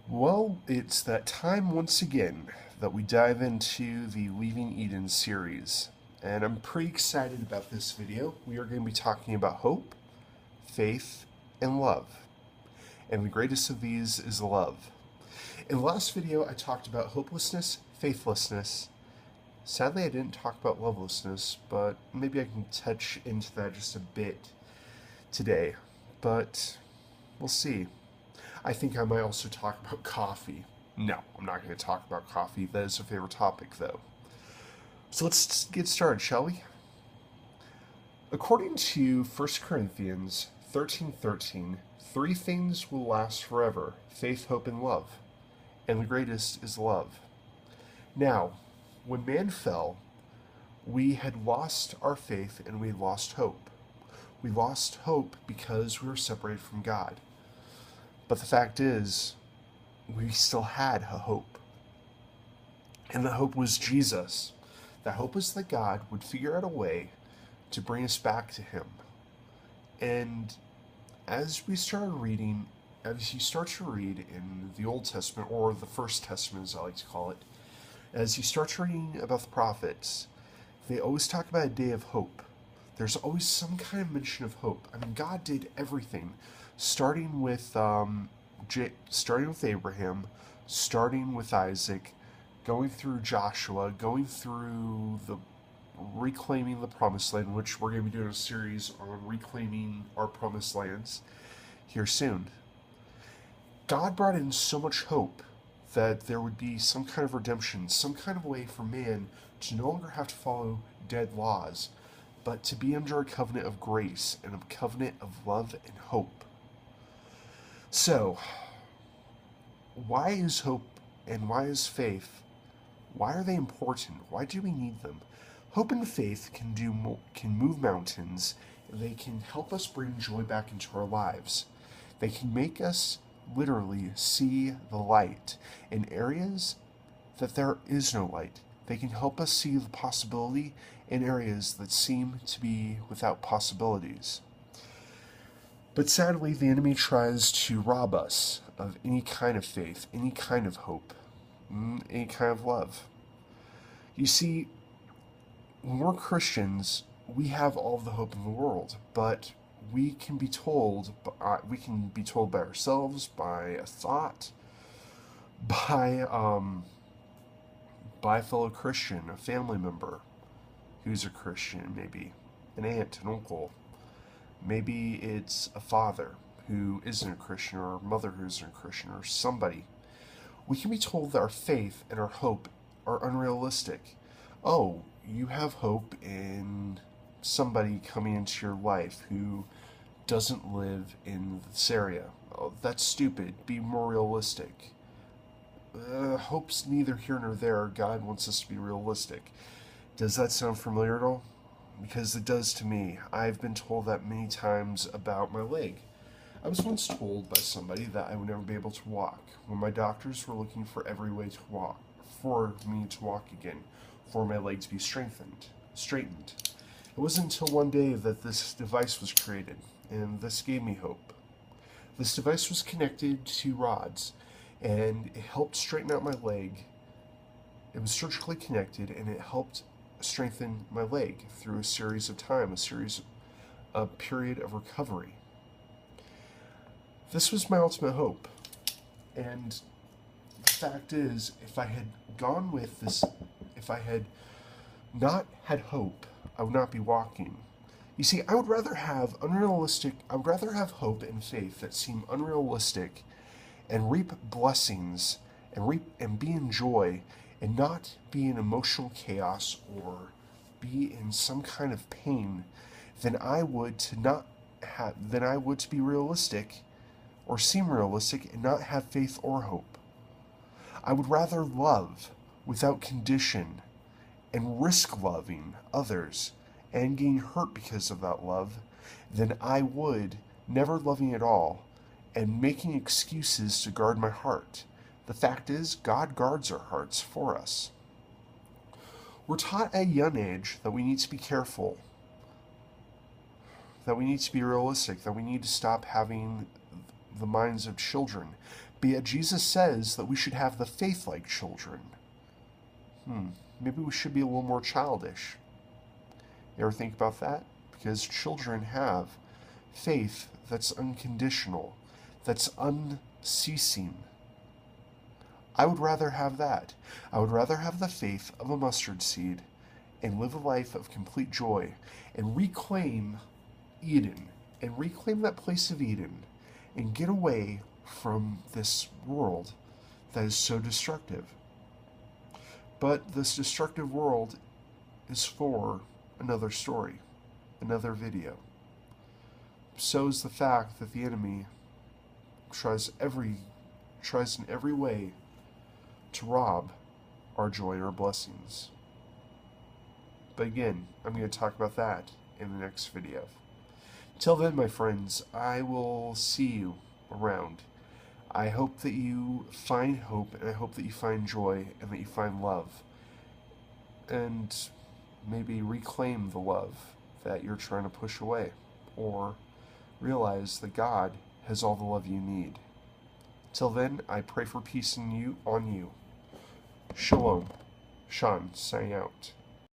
Well, it's that time once again that we dive into the Leaving Eden series. And I'm pretty excited about this video. We are going to be talking about hope, faith, and love. And the greatest of these is love. In the last video, I talked about hopelessness, faithlessness. Sadly, I didn't talk about lovelessness, but maybe I can touch into that just a bit today. But we'll see. I think I might also talk about coffee. No, I'm not going to talk about coffee. That is a favorite topic, though. So let's get started, shall we? According to 1 Corinthians 13:13, three things will last forever: faith, hope, and love. And the greatest is love. Now, when man fell, we had lost our faith and we lost hope. We lost hope because we were separated from God. But the fact is, we still had a hope. And the hope was Jesus. The hope was that God would figure out a way to bring us back to Him. And as we started reading, as you start to read in the Old Testament, or the First Testament as I like to call it, as you start reading about the prophets, they always talk about a day of hope. There's always some kind of mention of hope. I mean, God did everything, starting with Abraham, starting with Isaac, going through Joshua, going through the reclaiming the promised land, which we're going to be doing a series on reclaiming our promised lands here soon. God brought in so much hope that there would be some kind of redemption, some kind of way for man to no longer have to follow dead laws, but to be under a covenant of grace and a covenant of love and hope. So, why is hope and why is faith? Why are they important? Why do we need them? Hope and faith can move mountains. They can help us bring joy back into our lives. They can make us literally see the light in areas that there is no light. They can help us see the possibility in areas that seem to be without possibilities. But sadly, the enemy tries to rob us of any kind of faith, any kind of hope, any kind of love. You see, when we're Christians, we have all the hope in the world, but we can be told by ourselves, by a thought, by by a fellow Christian, a family member who's a Christian, maybe an aunt, an uncle. Maybe it's a father who isn't a Christian, or a mother who isn't a Christian, or somebody. We can be told that our faith and our hope are unrealistic. Oh, you have hope in somebody coming into your life who doesn't live in this area. Oh, that's stupid. Be more realistic. Hope's neither here nor there. God wants us to be realistic. Does that sound familiar at all? Because it does to me. I've been told that many times about my leg. I was once told by somebody that I would never be able to walk when my doctors were looking for every way to walk, for me to walk again, for my leg to be straightened. It wasn't until one day that this device was created, and this gave me hope. This device was connected to rods, and it helped straighten out my leg. It was surgically connected, and it helped strengthen my leg through a period of recovery. This was my ultimate hope. And the fact is, if I had gone with this, if I had not had hope, I would not be walking. You see, I would rather have hope and faith that seem unrealistic and reap blessings and be in joy and not be in emotional chaos or be in some kind of pain than I would to be realistic or seem realistic and not have faith or hope. I would rather love without condition and risk loving others and getting hurt because of that love than I would never loving at all and making excuses to guard my heart. The fact is, God guards our hearts for us. We're taught at a young age that we need to be careful, that we need to be realistic, that we need to stop having the minds of children. But yet Jesus says that we should have the faith like children. Maybe we should be a little more childish. You ever think about that? Because children have faith that's unconditional, that's unceasing. I would rather have that. I would rather have the faith of a mustard seed and live a life of complete joy and reclaim Eden and reclaim that place of Eden and get away from this world that is so destructive. But this destructive world is for another story, another video. So is the fact that the enemy tries in every way to rob our joy and our blessings. But again, I'm going to talk about that in the next video. Till then, my friends, I will see you around. I hope that you find hope, and I hope that you find joy, and that you find love. And maybe reclaim the love that you're trying to push away. Or realize that God has all the love you need. Till then, I pray for peace on you. Shalom. Sean, signing out.